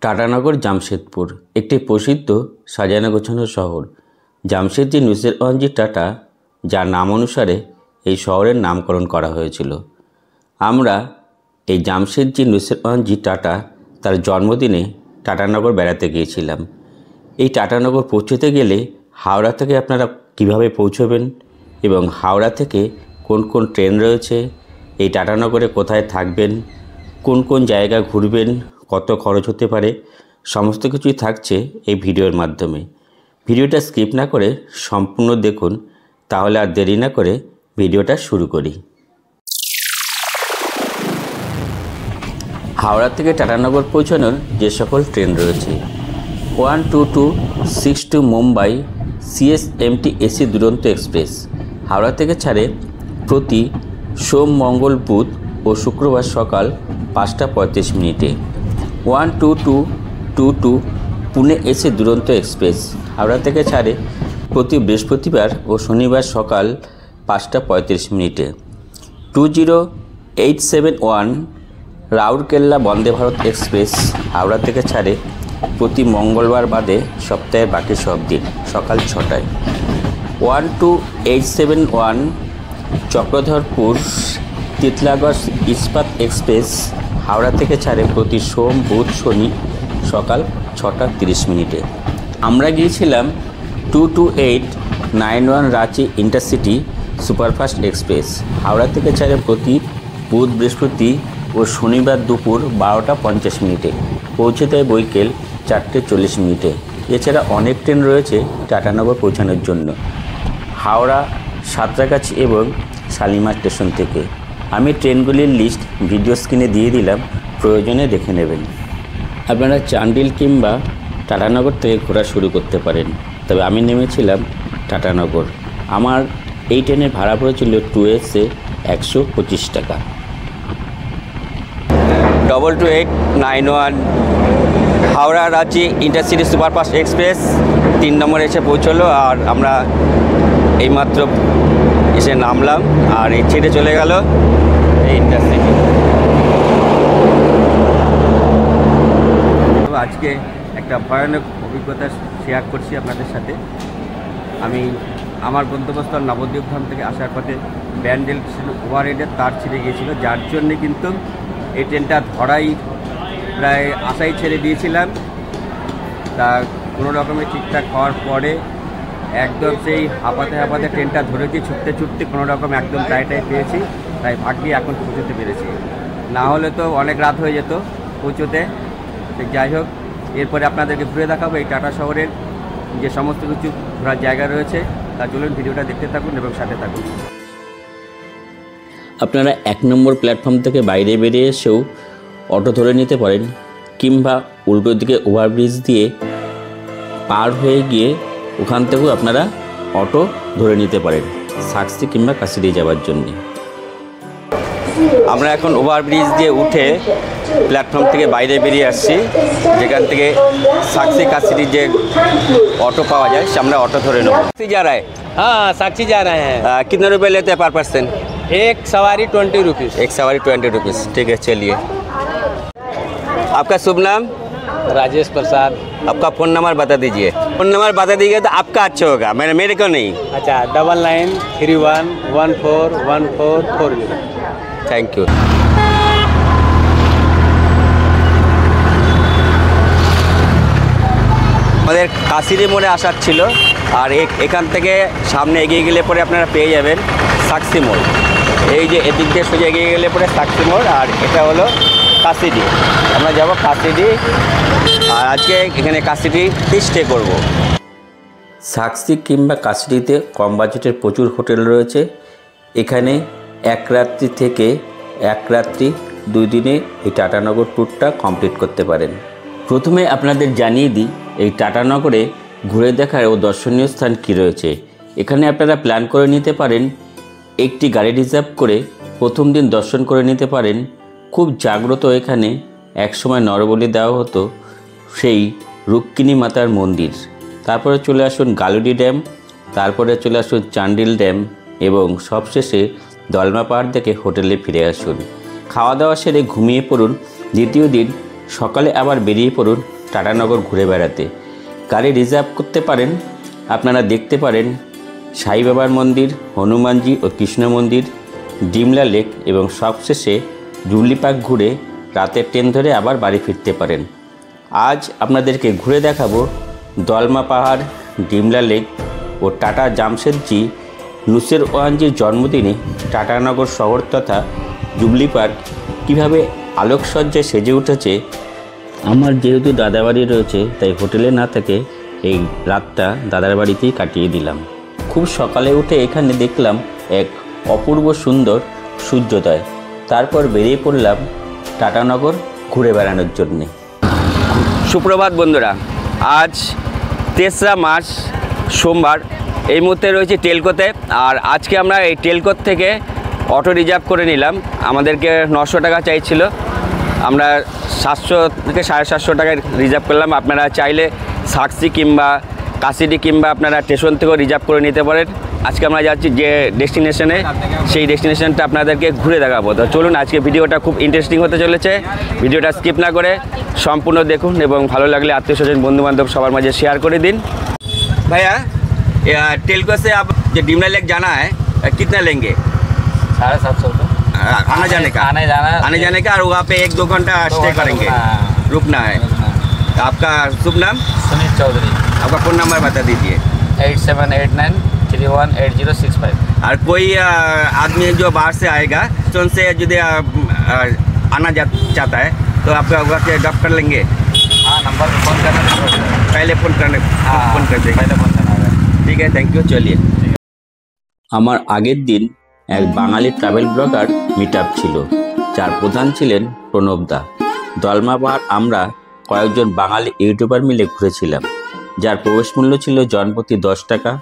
টাটানগর জামশেদপুর একটি প্রসিদ্ধ সাজানো গোছানো শহর। জামশেদজি নুসেরওয়ানজি টাটা, যার নাম অনুসারে এই শহরের নামকরণ করা হয়েছিল। আমরা এই জামশেদজি নুসেরওয়ানজি টাটা তার জন্মদিনে টাটানগর বেড়াতে গিয়েছিলাম। এই টাটানগর পৌঁছতে গেলে হাওড়া থেকে আপনারা কিভাবে পৌঁছবেন এবং হাওড়া থেকে কোন কোন ট্রেন রয়েছে, এই টাটানগরে কোথায় থাকবেন, কোন কোন জায়গা ঘুরবেন, কত খরচ হতে পারে, সমস্ত কিছুই থাকছে এই ভিডিওর মাধ্যমে। ভিডিওটা স্কিপ না করে সম্পূর্ণ দেখুন, তাহলে আর দেরি না করে ভিডিওটা শুরু করি। হাওড়া থেকে টাটানগর পৌঁছানোর যে সকল ট্রেন রয়েছে: 12262 মুম্বাই CSMT AC দুরন্ত এক্সপ্রেস হাওড়া থেকে ছাড়ে প্রতি সোম, মঙ্গল, বুধ ও শুক্রবার সকাল 5টা 35 মিনিটে। 12222 পুনে AC দুরন্ত এক্সপ্রেস হাওড়া থেকে ছাড়ে প্রতি বৃহস্পতিবার ও শনিবার সকাল 5টা 35 মিনিটে। 20871 রাউরকেল্লা বন্দে ভারত এক্সপ্রেস হাওড়া থেকে ছাড়ে প্রতি মঙ্গলবার বাদে সপ্তাহের বাকি সব দিন সকাল 6টায়। 12871 চক্রধরপুর তিতলাগড় ইস্পাত এক্সপ্রেস হাওড়া থেকে ছাড়ে প্রতি সোম, বুধ, শনি সকাল 6টা 30 মিনিটে। আমরা গিয়েছিলাম 22891 Ranchi intercity superfast express Howrah থেকে ছাড়ে প্রতি বুধ, বৃহস্পতি ও শনিবার দুপুর 12টা 50 মিনিটে, পৌঁছে দেয় বৈকাল 4টে 40 মিনিটে। এছাড়া অনেক ট্রেন রয়েছে টাটানগর পৌঁছানোর জন্য হাওড়া, সাঁতরাগাছি এবং শালিমার স্টেশন থেকে। আমি ট্রেনগুলির লিস্ট ভিডিও স্ক্রিনে দিয়ে দিলাম, প্রয়োজনে দেখে নেবেন। আপনারা চান্ডিল কিংবা টাটানগর থেকে ঘোরা শুরু করতে পারেন, তবে আমি নেমেছিলাম টাটানগর। আমার এই ট্রেনের ভাড়া পড়েছিল 2SA 125 টাকা। 22891 Howrah Ranchi intercity superfast express 3 নম্বরে এসে পৌঁছলো, আর আমরা এইমাত্র এসে নামলাম আর এই ছেড়ে চলে গেল এই ইন্টারসিটি। আজকে একটা ভয়ানক অভিজ্ঞতা শেয়ার করছি আপনাদের সাথে। আমি আমার গন্তব্যস্থল নবদ্বীপধাম থেকে আসার পথে ব্যান্ডেল ওভারহেডের তার ছিঁড়ে গিয়েছিল, যার জন্যে কিন্তু এই ট্রেনটা ধরাই প্রায় আশাই ছেড়ে দিয়েছিলাম। তা কোনো রকমে ঠিকঠাক হওয়ার পরে একদম সেই হাঁপাতে ট্রেনটা ধরেছি, ছুটতে কোনো রকম একদম টাইটাই পেয়েছি, তাই ভাগ্যে এখন পৌঁছতে পেরেছি। না হলে তো অনেক রাত হয়ে যেত পৌঁছতে। যাই হোক, এরপরে আপনাদেরকে ঘুরে দেখাবো এই টাটা শহরের যে সমস্ত কিছু ঘোরার জায়গা রয়েছে। তা চলুন ভিডিওটা দেখতে থাকুন এবং সাথে থাকুন। আপনারা 1 নম্বর প্ল্যাটফর্ম থেকে বাইরে বেরিয়ে এসেও অটো ধরে নিতে পারেন, কিংবা উল্টো দিকে ওভারব্রিজ দিয়ে পার হয়ে গিয়ে ওখান থেকেও আপনারা অটো ধরে নিতে পারেন সাকসি কিংবা কাশিডি যাওয়ার জন্যে। আমরা এখন ওভারব্রিজ দিয়ে উঠে প্ল্যাটফর্ম থেকে বাইরে বেরিয়ে আসছি, যেখান থেকে সাকসি কাশিডির যে অটো পাওয়া যায়, আমরা অটো ধরে নেব। যা রা हाँ साक्षी जा रहे हैं। कितने रुपये लेते हैं पर पर्सन? एक सवारी 20 रुपीज़। एक सवारी 20 रुपीज़। ठीक है, चलिए। आपका शुभ नाम? राजेश प्रसाद। आपका फ़ोन नंबर बता दीजिए। फ़ोन नंबर बता दीजिए तो आपका अच्छा होगा, मेरे को नहीं। अच्छा, 9931141440। Thank you. আমাদের কাশিডি মোড়ে আসার ছিল, আর এখান থেকে সামনে এগিয়ে গেলে পরে আপনারা পেয়ে যাবেন সাকসি মোড়। এই যে এদিক দিয়ে সোজা এগিয়ে গেলে পরে সাকসি মোড়, আর এটা হলো কাশিডি। আমরা যাব কাশিডি, আর আজকে এখানে কাশিডিতে স্টে করব। সাকসি কিংবা কাশিডিতে কম বাজেটের প্রচুর হোটেল রয়েছে। এখানে 1 রাত্রি থেকে 1 রাত্রি 2 দিনে এই টাটানগর ট্যুরটা কমপ্লিট করতে পারেন। প্রথমে আপনাদের জানিয়ে দিই এই টাটানগরে ঘুরে দেখার ও দর্শনীয় স্থান কী রয়েছে। এখানে আপনারা প্ল্যান করে নিতে পারেন, একটি গাড়ি রিজার্ভ করে প্রথম দিন দর্শন করে নিতে পারেন। খুব জাগ্রত এখানে একসময় নরবলি দেওয়া হতো সেই রুক্মিণী মাতার মন্দির। তারপরে চলে আসুন গালুডি ড্যাম, তারপরে চলে আসুন চান্ডিল ড্যাম এবং সবশেষে দলমা পাহাড় দেখে হোটেলে ফিরে আসুন। খাওয়া দাওয়া সেরে ঘুমিয়ে পড়ুন। দ্বিতীয় দিন সকালে আবার বেরিয়ে পড়ুন টাটানগর ঘুরে বেড়াতে। গাড়ি রিজার্ভ করতে পারেন। আপনারা দেখতে পারেন সাই বাবার মন্দির, হনুমানজি ও কৃষ্ণ মন্দির, ডিমলা লেক এবং সবশেষে জুবলি পার্ক ঘুরে রাতের ট্রেন ধরে আবার বাড়ি ফিরতে পারেন। আজ আপনাদেরকে ঘুরে দেখাবো দলমা পাহাড়, ডিমলা লেক ও টাটা জামশেদজি নুসের ওয়ানজির জন্মদিনে টাটানগর শহর তথা জুবলি পার্ক কীভাবে আলোকসজ্জায় সেজে উঠেছে। আমার যেহেতু দাদাবাড়ি রয়েছে তাই হোটেলে না থেকে এই রাতটা দাদার বাড়িতেই কাটিয়ে দিলাম। খুব সকালে উঠে এখানে দেখলাম এক অপূর্ব সুন্দর সূর্যোদয়। তারপর বেরিয়ে পড়লাম টাটানগর ঘুরে বেড়ানোর জন্যে। সুপ্রভাত বন্ধুরা, আজ 3রা মার্চ সোমবার। এই মুহূর্তে রয়েছে টেলকোতে। আর আজকে আমরা এই টেলকোত থেকে অটো রিজার্ভ করে নিলাম। আমাদেরকে 900 টাকা চাইছিল, আমরা 700 থেকে 750 টাকায় রিজার্ভ করলাম। আপনারা চাইলে সাকসি কিংবা কাশিডি কিংবা আপনারা স্টেশন থেকেও রিজার্ভ করে নিতে পারেন। আজকে আমরা যাচ্ছি যে ডেস্টিনেশনে, সেই ডেস্টিনেশনটা আপনাদেরকে ঘুরে দেখাবো। তো চলুন, আজকে ভিডিওটা খুব ইন্টারেস্টিং হতে চলেছে। ভিডিওটা স্কিপ না করে সম্পূর্ণ দেখুন এবং ভালো লাগলে আত্মীয় স্বজন বন্ধুবান্ধব সবার মাঝে শেয়ার করে দিন। भैया टेलको से आप जो डिमला लेक जाना है कितना लेंगे? 750 रुपये आना जाने का? आने जाने का। और वहाँ पे 1-2 घंटा स्टे करेंगे, रुकना है। तो आपका शुभ नाम? सुनील चौधरी। आपका फ़ोन नंबर बता दीजिए। 8789318065। और कोई आदमी जो बाहर से आएगा तो उनसे यदि आना चाहता है तो आपका वहाँ से ड्रॉप कर लेंगे? हाँ, नंबर पे फ़ोन करना पहले फ़ोन कर देंगे। पहले फ़ोन करना होगा। ठीक है, थैंक यू। चलिए। আমার আগের দিন এক বাঙালি ট্রাভেল ব্লগার মিট আপ ছিল, যার প্রধান ছিলেন প্রণবদা। দলমা পাহাড় আমরা কয়েকজন বাঙালি ইউটিউবার মিলে ঘুরেছিলাম, যার প্রবেশ মূল্য ছিল জনপ্রতি 10 টাকা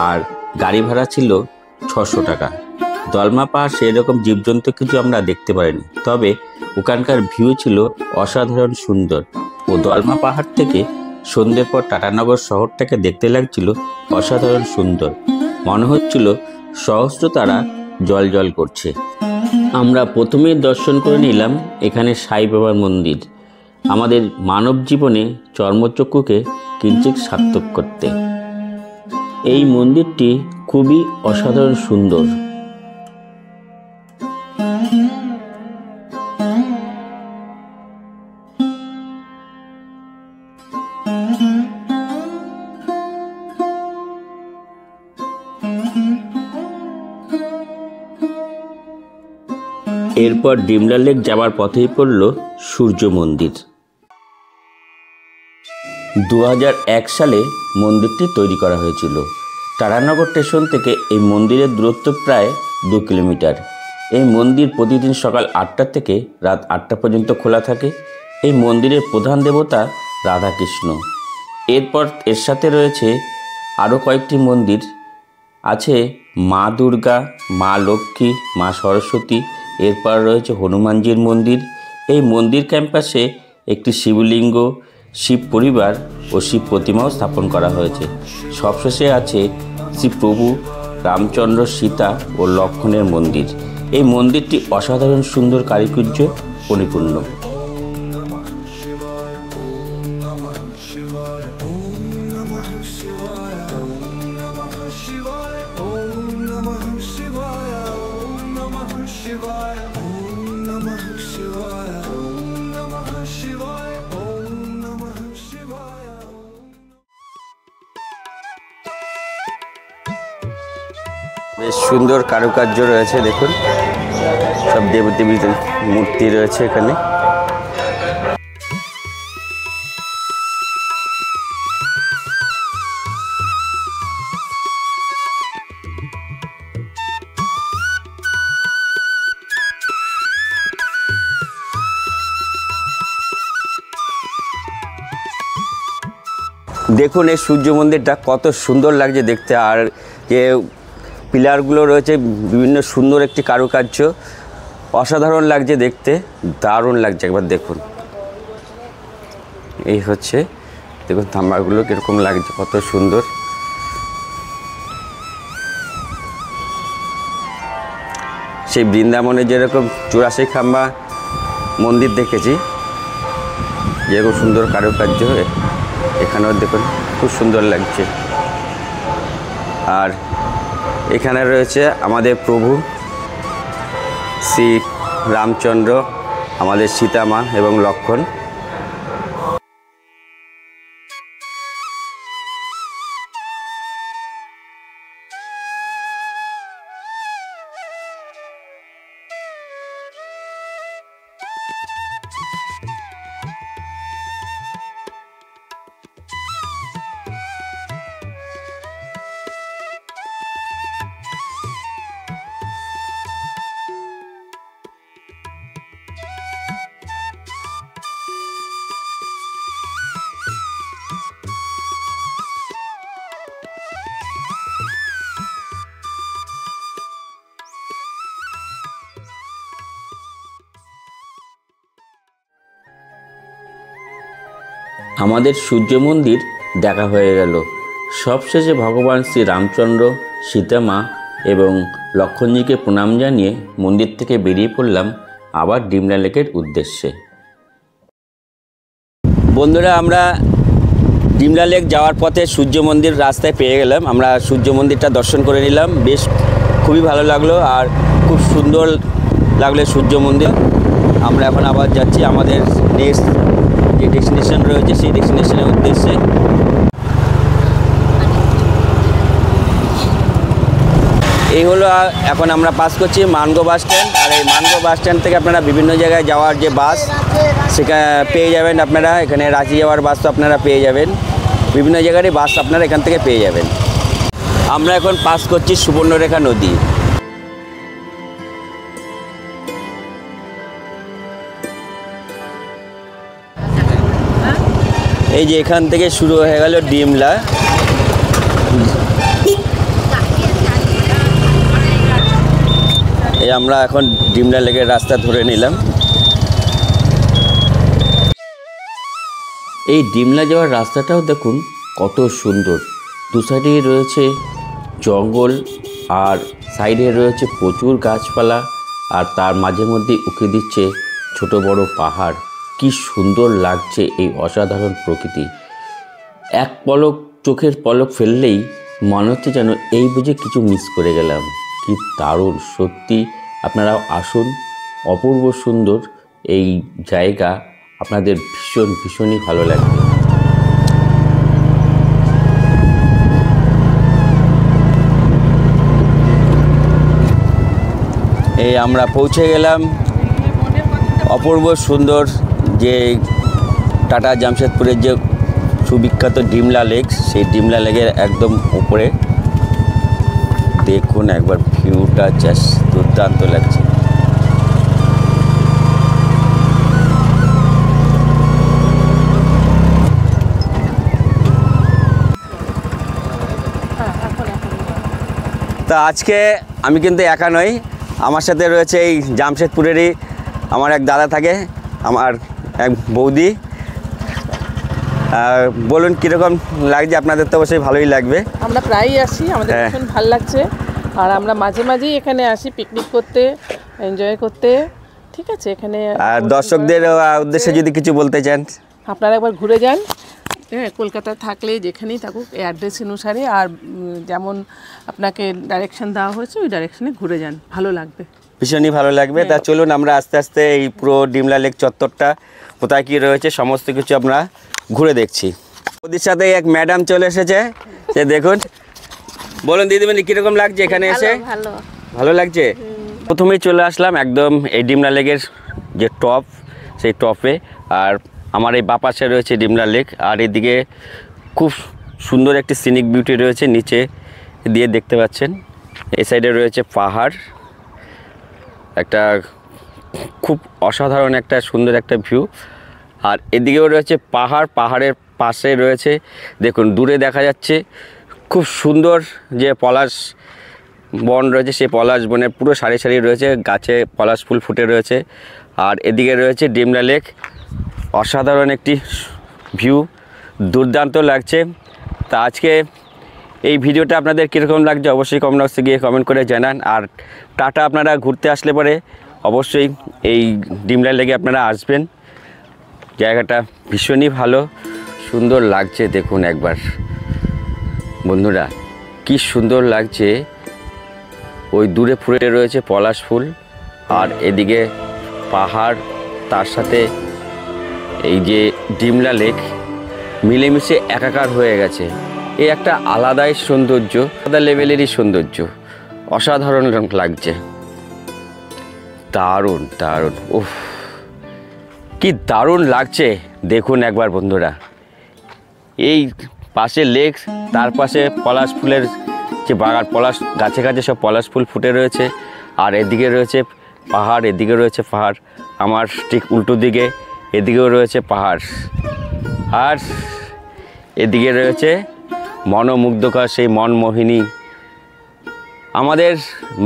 আর গাড়ি ভাড়া ছিল 600 টাকা। দলমা পাহাড় সেই রকম জীবজন্তু কিছু আমরা দেখতে পারিনি, তবে ওখানকার ভিউ ছিল অসাধারণ সুন্দর। ও দলমা পাহাড় থেকে সন্ধ্যের পর টাটানগর শহরটাকে দেখতে লাগছিল অসাধারণ সুন্দর। মনে হচ্ছিল সহস্র তারা জল জল করছে। আমরা প্রথমেই দর্শন করে নিলাম এখানে সাই বাবার মন্দির, আমাদের মানব জীবনে চর্মচক্ষুকে কিঞ্চিৎ সার্থক করতে। এই মন্দিরটি খুবই অসাধারণ সুন্দর। এরপর ডিমলা লেক যাওয়ার পথেই পড়ল সূর্য মন্দির। 2001 সালে মন্দিরটি তৈরি করা হয়েছিল। টাটানগর স্টেশন থেকে এই মন্দিরের দূরত্ব প্রায় 2 কিলোমিটার। এই মন্দির প্রতিদিন সকাল 8টা থেকে রাত 8টা পর্যন্ত খোলা থাকে। এই মন্দিরের প্রধান দেবতা রাধাকৃষ্ণ। এরপর এর সাথে রয়েছে আরও কয়েকটি মন্দির আছে, মা দুর্গা, মা লক্ষ্মী, মা সরস্বতী। এরপর রয়েছে হনুমানজির মন্দির। এই মন্দির ক্যাম্পাসে একটি শিবলিঙ্গ, শিব পরিবার ও শিব প্রতিমাও স্থাপন করা হয়েছে। সবশেষে আছে শ্রী প্রভু রামচন্দ্র, সীতা ও লক্ষ্মণের মন্দির। এই মন্দিরটি অসাধারণ সুন্দর কারুকার্য পরিপূর্ণ। বেশ সুন্দর কারুকার্য রয়েছে, দেখুন সব দেবদেবীর মূর্তি রয়েছে এখানে। দেখুন এই সূর্য মন্দিরটা কত সুন্দর লাগছে দেখতে। আর যে পিলারগুলো রয়েছে বিভিন্ন সুন্দর একটি কারুকার্য, অসাধারণ লাগছে দেখতে, দারুণ লাগছে। একবার দেখুন, এই হচ্ছে দেখুন থাম্বাগুলো কীরকম লাগছে, কত সুন্দর। সেই বৃন্দাবনে যেরকম 84 খাম্বা মন্দির দেখেছি, যেরকম সুন্দর কারুকার্য এখানেও দেখুন খুব সুন্দর লাগছে। আর এখানে রয়েছে আমাদের প্রভু শ্রী রামচন্দ্র, আমাদের সীতা মা এবং লক্ষ্মণ। আমাদের সূর্য মন্দির দেখা হয়ে গেল। সবশেষে ভগবান শ্রী রামচন্দ্র, সীতামা এবং লক্ষ্মণজিকে প্রণাম জানিয়ে মন্দির থেকে বেরিয়ে পড়লাম আবার ডিমলা লেকের উদ্দেশ্যে। বন্ধুরা, আমরা ডিমলা লেক যাওয়ার পথে সূর্য মন্দির রাস্তায় পেয়ে গেলাম। আমরা সূর্য মন্দিরটা দর্শন করে নিলাম, বেশ খুবই ভালো লাগলো আর খুব সুন্দর লাগলো সূর্য মন্দির। আমরা এখন আবার যাচ্ছি আমাদের নেক্সট যে ডেস্টিনেশন রয়েছে সেই ডেস্টিনেশনের উদ্দেশ্যে। এই হলো এখন আমরা পাস করছি মানগো বাস স্ট্যান্ড। আর এই মানগো বাস স্ট্যান্ড থেকে আপনারা বিভিন্ন জায়গায় যাওয়ার যে বাস সেখানে পেয়ে যাবেন। আপনারা এখানে রাঁচি যাওয়ার বাস তো আপনারা পেয়ে যাবেন, বিভিন্ন জায়গারই বাস আপনারা এখান থেকে পেয়ে যাবেন। আমরা এখন পাস করছি সুবর্ণরেখা নদী। এই যে এখান থেকে শুরু হয়ে গেল ডিমলা। এই আমরা এখন ডিমলা লেকের রাস্তা ধরে নিলাম। এই ডিমলা যাওয়ার রাস্তাটাও দেখুন কত সুন্দর। দু সাইডেই রয়েছে জঙ্গল আর সাইডে রয়েছে প্রচুর গাছপালা, আর তার মাঝে মধ্যে উঁকি দিচ্ছে ছোট বড় পাহাড়। কি সুন্দর লাগছে এই অসাধারণ প্রকৃতি। এক পলক, চোখের পলক ফেললেই মনে হচ্ছে যেন এই বুঝে কিছু মিস করে গেলাম। কি দারুণ, সত্যি আপনারাও আসুন। অপূর্ব সুন্দর এই জায়গা, আপনাদের ভীষণই ভালো লাগবে। এই আমরা পৌঁছে গেলাম অপূর্ব সুন্দর যে টাটা জামশেদপুরের যে সুবিখ্যাত ডিমলা লেক, সেই ডিমলা লেকের একদম উপরে। দেখুন একবার ভিউটা, জাস্ট দুর্দান্ত লাগছে। তা আজকে আমি কিন্তু একা নই, আমার সাথে রয়েছে এই জামশেদপুরেরই আমার এক দাদা থাকে, আমার এক বৌদি। বলুন কীরকম লাগছে? আপনাদের তো অবশ্যই ভালোই লাগবে। আমরা প্রায়ই আসি, আমাদের ভীষণ ভালো লাগছে। আর আমরা মাঝে মাঝেই এখানে আসি পিকনিক করতে, এনজয় করতে। ঠিক আছে, এখানে আর দর্শকদের উদ্দেশ্যে যদি কিছু বলতে চান? আপনারা একবার ঘুরে যান। হ্যাঁ, কলকাতা থাকলে যেখানেই থাকুক এই অ্যাড্রেস অনুসারে আর যেমন আপনাকে ডাইরেকশন দেওয়া হয়েছে ওই ডাইরেকশনে ঘুরে যান, ভালো লাগবে, ভীষণই ভালো লাগবে। তা চলুন আমরা আস্তে আস্তে এই পুরো ডিমলা লেক চত্বরটা কোথায় কী রয়েছে সমস্ত কিছু আমরা ঘুরে দেখছি। ওদের সাথে এক ম্যাডাম চলে এসেছে, সে দেখুন। বলুন দিদিমণি কীরকম লাগছে এখানে এসে? ভালো লাগছে। প্রথমেই চলে আসলাম একদম এই ডিমলা লেকের যে টপ, সেই টপে। আর আমার এই বাপাশে রয়েছে ডিমলা লেক, আর এদিকে খুব সুন্দর একটি সিনিক বিউটি রয়েছে নিচে দিয়ে দেখতে পাচ্ছেন। এই সাইডে রয়েছে পাহাড়, একটা খুব অসাধারণ একটা সুন্দর একটা ভিউ। আর এদিকেও রয়েছে পাহাড়, পাহাড়ের পাশে রয়েছে দেখুন দূরে দেখা যাচ্ছে খুব সুন্দর যে পলাশ বন রয়েছে, সেই পলাশ বনের পুরো সারি সারি রয়েছে, গাছে পলাশ ফুল ফুটে রয়েছে। আর এদিকে রয়েছে ডিমলা লেক, অসাধারণ একটি ভিউ, দুর্দান্ত লাগছে। তা আজকে এই ভিডিওটা আপনাদের কীরকম লাগছে অবশ্যই কমেন্ট বক্সে গিয়ে কমেন্ট করে জানান। আর টাটা আপনারা ঘুরতে আসলে পরে অবশ্যই এই ডিমলা লেকে আপনারা আসবেন, জায়গাটা ভীষণই ভালো, সুন্দর লাগছে। দেখুন একবার বন্ধুরা, কি সুন্দর লাগছে। ওই দূরে ফুটে রয়েছে পলাশ ফুল, আর এদিকে পাহাড়, তার সাথে এই যে ডিমলা লেক মিলেমিশে একাকার হয়ে গেছে। এই একটা আলাদাই সৌন্দর্য, আলাদা লেভেলেরই সৌন্দর্য, অসাধারণ লাগছে। দারুণ দারুণ, উফ কি দারুণ লাগছে। দেখুন একবার বন্ধুরা, এই পাশে লেক, তার পাশে পলাশ ফুলের যে বাগান, পলাশ গাছে গাছে সব পলাশ ফুল ফুটে রয়েছে, আর এদিকে রয়েছে পাহাড়, এদিকে রয়েছে পাহাড়, আমার ঠিক উল্টো দিকে এদিকেও রয়েছে পাহাড়, আর এদিকে রয়েছে মনোমুগ্ধকর সেই মনমোহিনী। আমাদের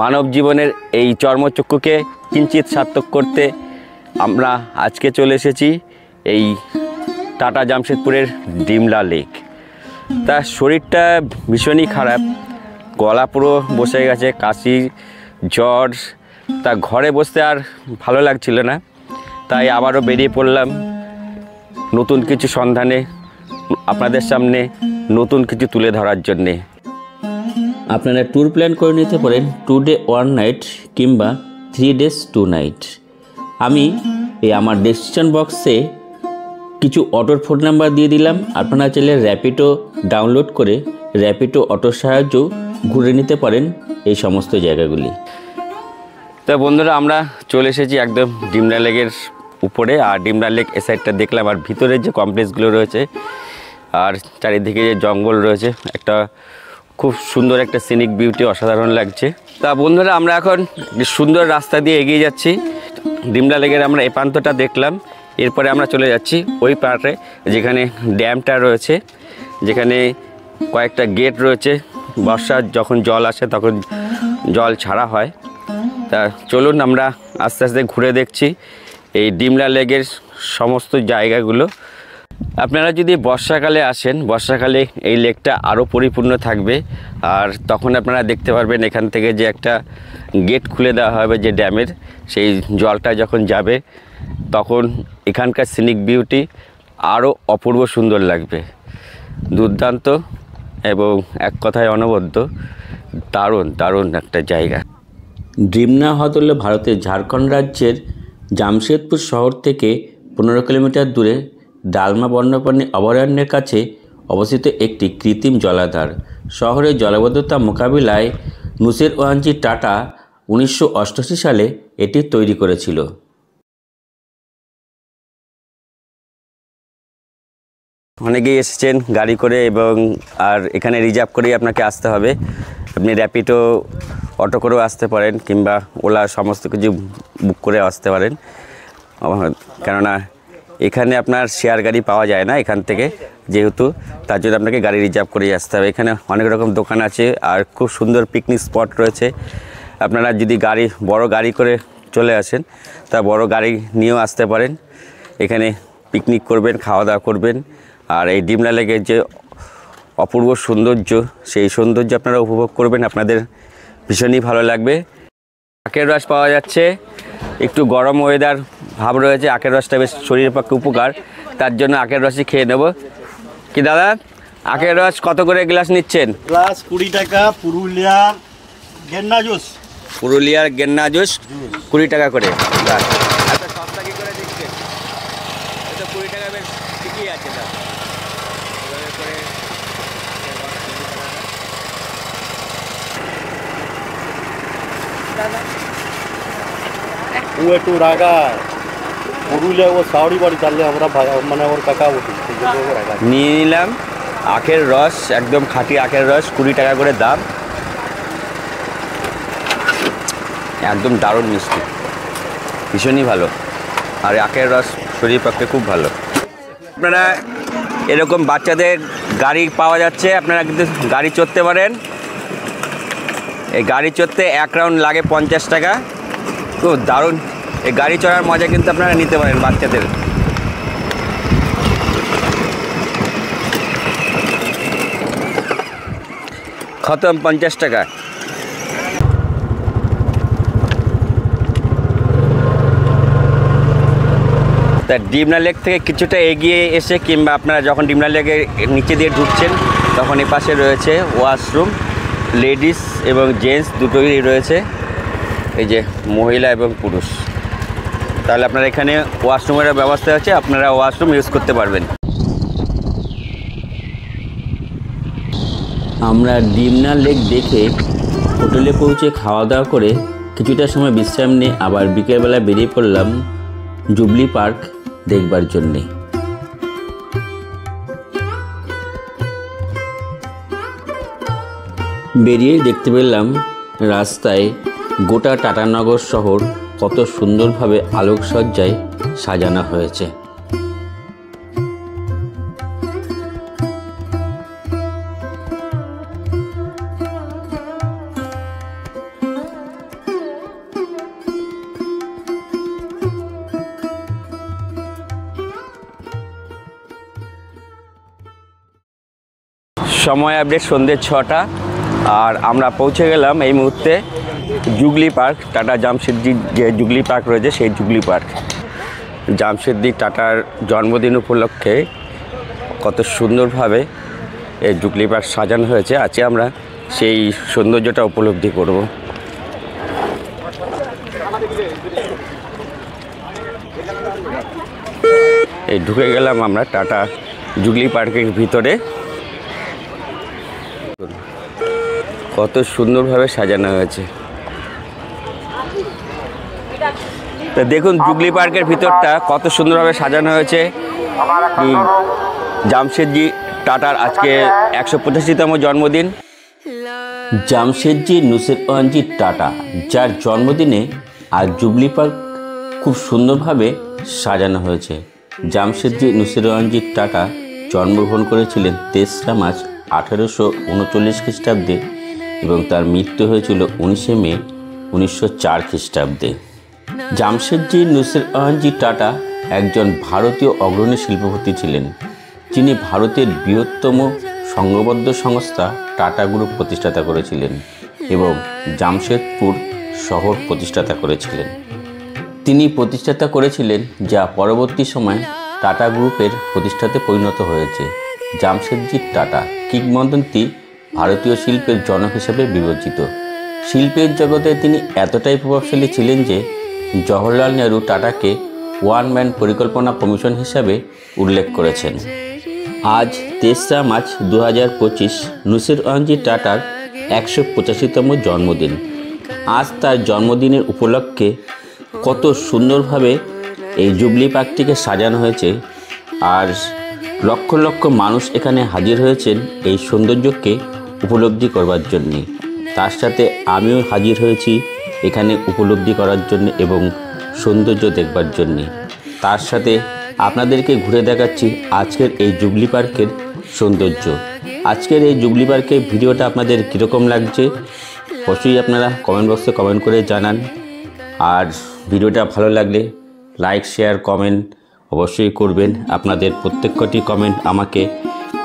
মানব জীবনের এই চর্মচক্ষুকে কিঞ্চিত সার্থক করতে আমরা আজকে চলে এসেছি এই টাটা জামশেদপুরের ডিমলা লেক। তার শরীরটা ভীষণই খারাপ, গলা পুরো বসে গেছে, কাশি, জ্বর, তা ঘরে বসতে আর ভালো লাগছিল না, তাই আবারও বেরিয়ে পড়লাম নতুন কিছু সন্ধানে, আপনাদের সামনে নতুন কিছু তুলে ধরার জন্যে। আপনারা ট্যুর প্ল্যান করে নিতে পারেন 2 ডে 1 নাইট কিংবা 3 ডেজ 2 নাইট। আমি আমার ডেসক্রিপশন বক্সে কিছু অটোর ফোন নাম্বার দিয়ে দিলাম, আপনারা চাইলে র্যাপিডো ডাউনলোড করে র্যাপিডো অটোর সাহায্যেও ঘুরে নিতে পারেন এই সমস্ত জায়গাগুলি। তো বন্ধুরা, আমরা চলে এসেছি একদম ডিমলা লেকের উপরে, আর ডিমলা লেক এ সাইডটা দেখলাম, আর ভিতরের যে কমপ্লেক্সগুলো রয়েছে আর চারিদিকে যে জঙ্গল রয়েছে, একটা খুব সুন্দর একটা সিনিক বিউটি, অসাধারণ লাগছে। তা বন্ধুরা, আমরা এখন সুন্দর রাস্তা দিয়ে এগিয়ে যাচ্ছি। ডিমলা লেকের আমরা এই প্রান্তটা দেখলাম, এরপরে আমরা চলে যাচ্ছি ওই পাড়ে যেখানে ড্যামটা রয়েছে, যেখানে কয়েকটা গেট রয়েছে, বর্ষার যখন জল আসে তখন জল ছাড়া হয়। তা চলুন আমরা আস্তে আস্তে ঘুরে দেখছি এই ডিমলা লেকের সমস্ত জায়গাগুলো। আপনারা যদি বর্ষাকালে আসেন, বর্ষাকালে এই লেকটা আরও পরিপূর্ণ থাকবে, আর তখন আপনারা দেখতে পারবেন এখান থেকে যে একটা গেট খুলে দেওয়া হবে যে ড্যামের, সেই জলটা যখন যাবে তখন এখানকার সিনিক বিউটি আরও অপূর্ব সুন্দর লাগবে, দুর্দান্ত এবং এক কথায় অনবদ্য, দারুণ দারুণ একটা জায়গা। ডিমনা হ্রদ হল ভারতের ঝাড়খণ্ড রাজ্যের জামশেদপুর শহর থেকে 15 কিলোমিটার দূরে ডালমা বন্যপ্রাণী অভয়ারণ্যের কাছে অবস্থিত একটি কৃত্রিম জলাধার। শহরের জলাবদ্ধতা মোকাবিলায় নুসের ওয়ানজি টাটা 1988 সালে এটি তৈরি করেছিল। অনেকেই এসেছেন গাড়ি করে, এবং আর এখানে রিজার্ভ করেই আপনাকে আসতে হবে। আপনি র্যাপিডো অটো করেও আসতে পারেন, কিংবা ওলা সমস্ত কিছু বুক করে আসতে পারেন, কেননা এখানে আপনার শেয়ার গাড়ি পাওয়া যায় না এখান থেকে, যেহেতু তার জন্য আপনাকে গাড়ি রিজার্ভ করেই আসতে হবে। এখানে অনেক রকম দোকান আছে, আর খুব সুন্দর পিকনিক স্পট রয়েছে। আপনারা যদি বড় গাড়ি করে চলে আসেন, তা বড় গাড়ি নিয়েও আসতে পারেন, এখানে পিকনিক করবেন, খাওয়া দাওয়া করবেন, আর এই ডিমলা লেকের যে অপূর্ব সৌন্দর্য, সেই সৌন্দর্য আপনারা উপভোগ করবেন, আপনাদের ভীষণই ভালো লাগবে। আখের রস পাওয়া যাচ্ছে, একটু গরম ওয়েদার ভাব রয়েছে, আখের রসটা বেশ শরীরের পক্ষে উপকার, তার জন্য আখের রসই খেয়ে নেব। কি দাদা, আখের রস কত করে গ্লাস নিচ্ছেন? গ্লাস 20 টাকা। পুরুলিয়ার গেন্না জুস 20 টাকা করে গ্লাস। আচ্ছা, সস্তা কি করে দিচ্ছেন? এটা 20 টাকা বেশ ঠিকই আছে। ও একটু রাগায়, পুরুলিয়া ও সাউরি বাড়ি চাললে আমরা মানে ওর কাকা বলি, নিয়ে নিলাম আখের রস, একদম খাঁটি আখের রস, 20 টাকা করে দাম, একদম দারুণ মিষ্টি, ভীষণই ভালো, আর আখের রস শরীরের পক্ষে খুব ভালো। আপনারা এরকম বাচ্চাদের গাড়ি পাওয়া যাচ্ছে, আপনারা কিন্তু গাড়ি চড়তে পারেন। এই গাড়ি চড়তে 1 রাউন্ড লাগে 50 টাকা, খুব দারুণ। এই গাড়ি চড়ার মজা কিন্তু আপনারা নিতে পারেন বাচ্চাদের। খতম 50 টাকা। তা ডিমনা লেক থেকে কিছুটা এগিয়ে এসে কিংবা আপনারা যখন ডিমনা লেকের নিচে দিয়ে ঢুকছেন তখন এই পাশে রয়েছে ওয়াশরুম, লেডিস এবং জেন্টস দুটোই রয়েছে, এই যে মহিলা এবং পুরুষ। তাহলে আপনারা এখানে ওয়াশরুমের ব্যবস্থা আছে, আপনারা ওয়াশরুম ইউজ করতে পারবেন। আমরা ডিমনা লেক দেখে হোটেলে পৌঁছে খাওয়া দাওয়া করে কিছুটা সময় বিশ্রাম নিয়ে আবার বিকেলবেলা বেরিয়ে পড়লাম জুবলি পার্ক দেখবার জন্যে। বেরিয়ে দেখতে পেলাম রাস্তায় গোটা টাটানগর শহর কত সুন্দরভাবে আলোকসজ্জায় সাজানো হয়েছে। সময় আপডেট সন্ধ্যে 6টা, আর আমরা পৌঁছে গেলাম এই মুহূর্তে জুগলি পার্ক, টাটা জামশেদজির যে জুগলি পার্ক রয়েছে সেই জুগলি পার্ক। জামশেদজি টাটার জন্মদিন উপলক্ষে কত সুন্দরভাবে এই জুগলি পার্ক সাজানো হয়েছে, আজকে আমরা সেই সৌন্দর্যটা উপলব্ধি করব। এই ঢুকে গেলাম আমরা টাটা জুগলি পার্কের ভিতরে। কত সুন্দরভাবে সাজানো হয়েছে, তো দেখুন জুগলি পার্কের ভিতরটা কত সুন্দরভাবে সাজানো হয়েছে। জামশেদজি টাটার আজকে 185তম জন্মদিন। জামশেদজি নুসরতজি টাটা, যার জন্মদিনে আজ জুবলি পার্ক খুব সুন্দরভাবে সাজানো হয়েছে। জামশেদজি নুসরতজি টাটা জন্মগ্রহণ করেছিলেন 3রা মার্চ 1839 খ্রিস্টাব্দে এবং তার মৃত্যু হয়েছিল 19শে মে 1904 খ্রিস্টাব্দে। জামশেদজি নুসরতজি টাটা একজন ভারতীয় অগ্রণী শিল্পপতি ছিলেন, যিনি ভারতের বৃহত্তম সংঘবদ্ধ সংস্থা টাটা গ্রুপ প্রতিষ্ঠাতা করেছিলেন এবং জামশেদপুর শহর প্রতিষ্ঠাতা করেছিলেন। তিনি প্রতিষ্ঠাতা করেছিলেন যা পরবর্তী সময়ে টাটা গ্রুপের প্রতিষ্ঠাতে পরিণত হয়েছে। জামশেদজি টাটা কিংবদন্তি ভারতীয় শিল্পের জনক হিসেবে বিবেচিত। শিল্পের জগতে তিনি এতটাই প্রভাবশালী ছিলেন যে জওহরলাল নেহরু টাটাকে ওয়ান ম্যান পরিকল্পনা কমিশন হিসাবে উল্লেখ করেছেন। আজ 3রা মার্চ 2025 নুসরতজি টাটার 185তম জন্মদিন। আজ তার জন্মদিনের উপলক্ষে কত সুন্দরভাবে এই জুবলি পার্কটিকে সাজানো হয়েছে, আর লক্ষ লক্ষ মানুষ এখানে হাজির হয়েছেন এই সৌন্দর্যকে উপলব্ধি করবার জন্যে। তার সাথে আমিও হাজির হয়েছি এখানে উপলব্ধি করার জন্য এবং সৌন্দর্য দেখবার জন্যে। তার সাথে আপনাদেরকে ঘুরে দেখাচ্ছি আজকের এই জুবলি পার্কের সৌন্দর্য। আজকের এই জুবলি পার্কের ভিডিওটা আপনাদের কীরকম লাগছে অবশ্যই আপনারা কমেন্ট বক্সে কমেন্ট করে জানান। আর ভিডিওটা ভালো লাগলে লাইক, শেয়ার, কমেন্ট অবশ্যই করবেন। আপনাদের প্রত্যেকটি কমেন্ট আমাকে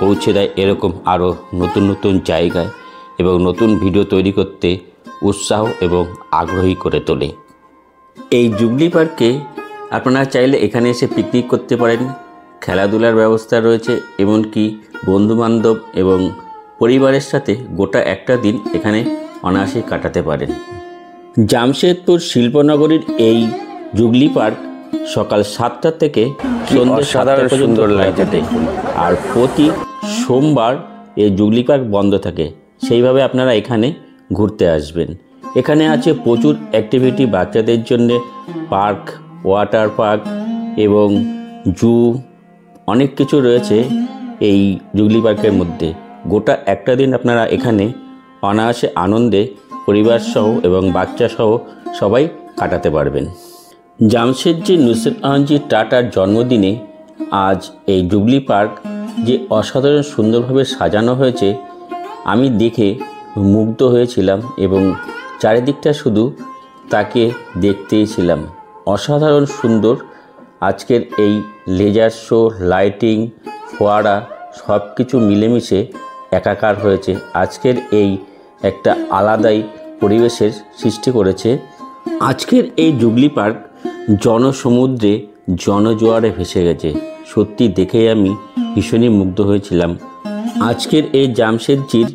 পৌঁছে দেয় এরকম আরও নতুন নতুন জায়গায় এবং নতুন ভিডিও তৈরি করতে উৎসাহ এবং আগ্রহী করে তোলে। এই জুবলি পার্কে আপনারা চাইলে এখানে এসে পিকনিক করতে পারেন, খেলাধুলার ব্যবস্থা রয়েছে, এমনকি বন্ধুবান্ধব এবং পরিবারের সাথে গোটা একটা দিন এখানে অনায়াসে কাটাতে পারেন। জামশেদপুর শিল্পনগরীর এই জুবলি পার্ক সকাল 7টা থেকে সন্ধ্যে 7টা পর্যন্ত লাগছে দেখুন, আর প্রতি সোমবার এই জুবলি পার্ক বন্ধ থাকে। সেইভাবে আপনারা এখানে ঘুরতে আসবেন। এখানে আছে প্রচুর অ্যাক্টিভিটি বাচ্চাদের জন্য, পার্ক, ওয়াটার পার্ক এবং জু, অনেক কিছু রয়েছে এই জুবলি পার্কের মধ্যে। গোটা একটা দিন আপনারা এখানে অনায়াসে আনন্দে পরিবারসহ এবং বাচ্চাসহ সবাই কাটাতে পারবেন। জামশেদজি নুসরতজি টাটার জন্মদিনে আজ এই জুবলি পার্ক যে অসাধারণ সুন্দরভাবে সাজানো হয়েছে আমি দেখে মুগ্ধ হয়েছিলাম এবং চারিদিকটা শুধু তাকে দেখতেই ছিলাম। অসাধারণ সুন্দর আজকের এই লেজার শো, লাইটিং, ফোয়ারা সব কিছু মিলেমিশে একাকার হয়েছে। আজকের এই একটা আলাদাই পরিবেশের সৃষ্টি করেছে। আজকের এই জুবলি পার্ক জনসমুদ্রে জনজোয়ারে ভেসে গেছে। সত্যি দেখেই আমি ভীষণই মুগ্ধ হয়েছিলাম। আজকের এই জামশেদজির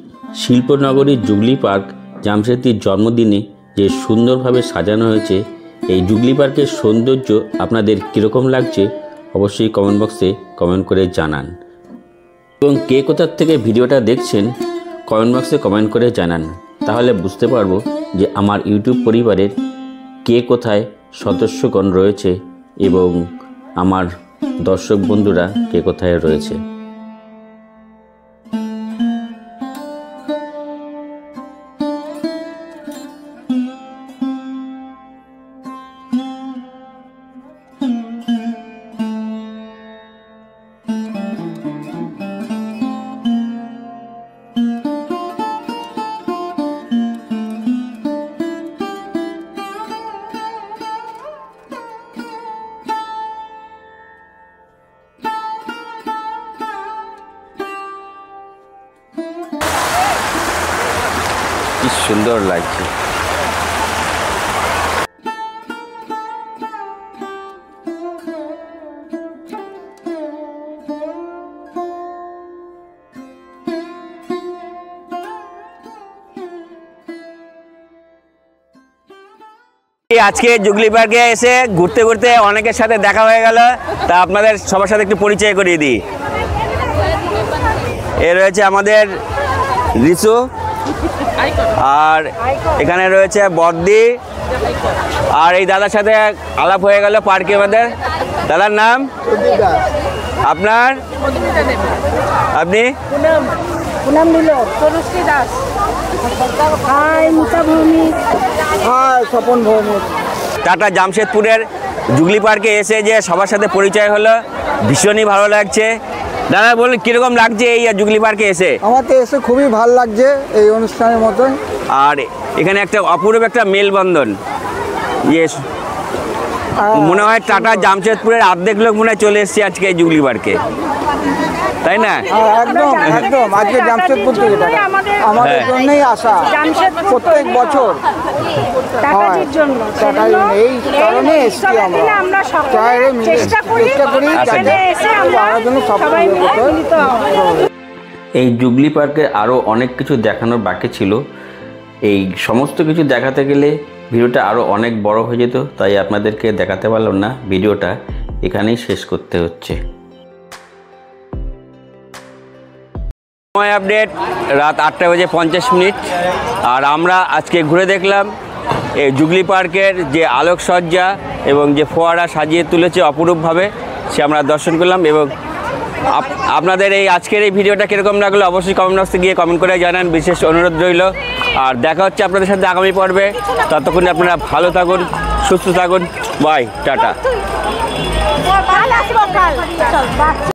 শিল্পনগরীর জুগলি পার্ক জামশেদজির জন্মদিনে যে সুন্দরভাবে সাজানো হয়েছে, এই জুগলি পার্কের সৌন্দর্য আপনাদের কীরকম লাগছে অবশ্যই কমেন্ট বক্সে কমেন্ট করে জানান। এবং কে কোথার থেকে ভিডিওটা দেখছেন কমেন্ট বক্সে কমেন্ট করে জানান, তাহলে বুঝতে পারবো যে আমার ইউটিউব পরিবারের কে কোথায় সদস্যগণ রয়েছে এবং আমার দর্শক বন্ধুরা কে কোথায় রয়েছে। কি সুন্দর লাগছে। আজকে জুগলি পার্কে এসে ঘুরতে ঘুরতে অনেকের সাথে দেখা হয়ে গেল, তা আপনাদের সবার সাথে একটু পরিচয় করিয়ে দিই। এ রয়েছে আমাদের রিসু, আর এখানে রয়েছে বদ্দি, আর এই দাদার সাথে আলাপ হয়ে গেল পার্কে। আমাদের দাদার নাম? আপনার? আপনি? টাটা জামশেদপুরের জুগলি পার্কে এসে যে সবার সাথে পরিচয় হলো, ভীষণই ভালো লাগছে। দাদা বলুন কীরকম লাগছে এই জুগলি পার্কে এসে? আমার তো এসে খুবই ভালো লাগছে এই অনুষ্ঠানের মতন। আর এখানে একটা অপূর্ব একটা মেলবন্ধন, ইয়ে মনে হয় টাটা জামশেদপুরের অর্ধেক লোক মনে হয় চলে এসছে আজকে এই জুগলি পার্কে, তাই না? একদম একদম, আজকে জামশেদপুর থেকে আমাদের জন্যই আসা প্রত্যেক বছর এই কারণে এসছি আমরা সবাই চেষ্টা করি এই জুগলি পার্কে আরও অনেক কিছু দেখানোর বাকি ছিল। এই সমস্ত কিছু দেখাতে গেলে ভিডিওটা আরও অনেক বড় হয়ে যেত, তাই আপনাদেরকে দেখাতে পারলাম না। ভিডিওটা এখানেই শেষ করতে হচ্ছে। সময় আপডেট রাত 8:50 আর আমরা আজকে ঘুরে দেখলাম এই জুগলি পার্কের যে আলোকসজ্জা এবং যে ফোয়ারা সাজিয়ে তুলেছে অপরূপভাবে, সে আমরা দর্শন করলাম। এবং আপনাদের এই আজকের এই ভিডিওটা কীরকম লাগলো অবশ্যই কমেন্ট বক্সে গিয়ে কমেন্ট করে জানান, বিশেষ অনুরোধ রইল। আর দেখা হচ্ছে আপনাদের সাথে আগামী পর্বে। ততক্ষণে আপনারা ভালো থাকুন, সুস্থ থাকুন। Bye, tata.